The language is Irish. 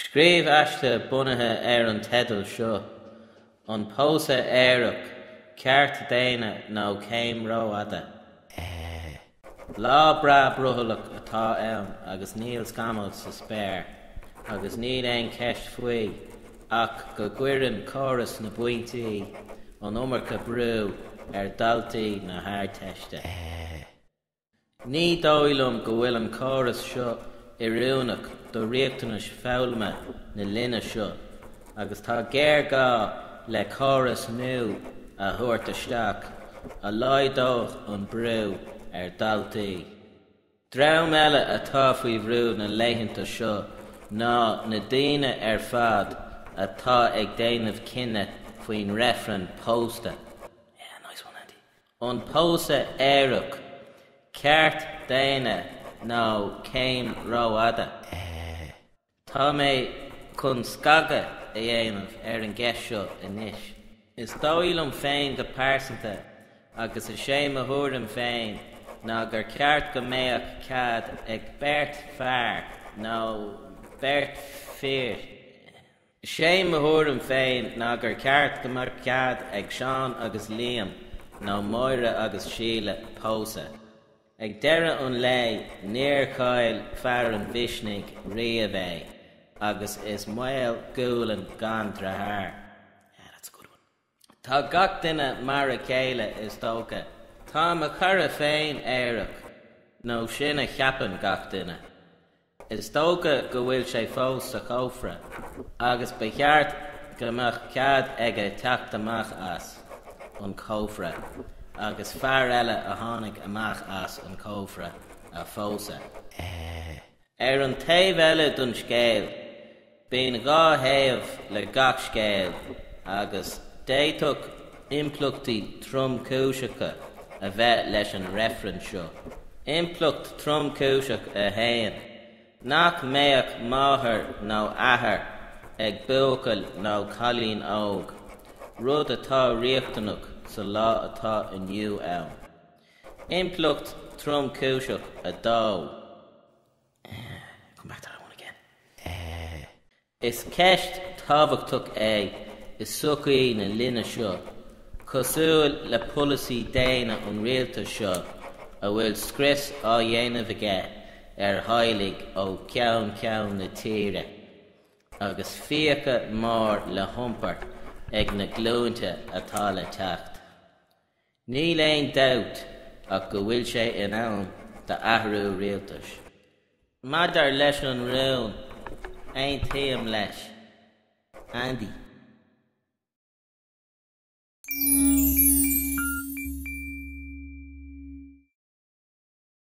Scríobh aiste bunathe an tedal seo, an pósta éireach, ceart daine nó céim róada. Lá bra bruthalach atá ann agus níl scamal sa spéir, agus níl aon ceist faoi, ach go gcuireann córas na buintí an umarcha brú daltaí na hArdteiste. Ní dóilm go bhfuil an córas seo I riúnach do riachtanas fáilme na linne seo, agus tá géir gá le córas nua a thuairt isteach a laghdóch an brú daltaí. Dream eile atá faoi bhrú na léitheanta seo ná na daoine fad atá ag déanamh cinenne faoin reifreann pósta. Nice one, Aindí. An pósta éireach, ceart daine nó céim róada. Tá mé chun scaga a dhéanamh an gceist seo inis. Is dóilm féin go pásanta agus is sé mo thuairim féin ná gur ceart go méach cad ag beirt fearr nó beirt fír. Sé mo thuairim féin ná gur ceart go mar cad ag Seán agus Liam nó Moira agus Síle pósa. Ag deire an lei níor cáil fear an bhisnig riamh agus is mail gúlan gan drathar. That's a good one. Tá gach duine mar a céile is tócha. Tá a chur féin éireach nó sin a cheapan gach duine. Is tócha go bhfuil sé fós sa chófra, agus ba cheart go mbeadh cead ag teacht amach as an chófra, agus fear eile a tháinig amach as an chófra a fósa. An taobh eile don scéal, bíonn gá thaobh le gach scéal, agus déiteach impleachtaí tromchúiseacha a bheith leis an reifreann seo. Impleacht tromchúiseach a théann, nach méach máthair nó athair ag buacail nó cailín óg, rud atá riachtanach sa lá atá inniu ann. Impleacht tromchúiseach a dó. Come back to that one again. Is ceist tábhachtach is sucaí na linne seo, cosúil le policy déine an rialta seo a bhfuil scris á dhéanamh aige tháilig ó ceann na tíre, agus fiacha mór le humpart ag na glúnta atá le teacht. Níl aon doubt ach go bhfuil sé in ann de athrú rialtas. Madar leis an rún, aon taobh leis. Aindí.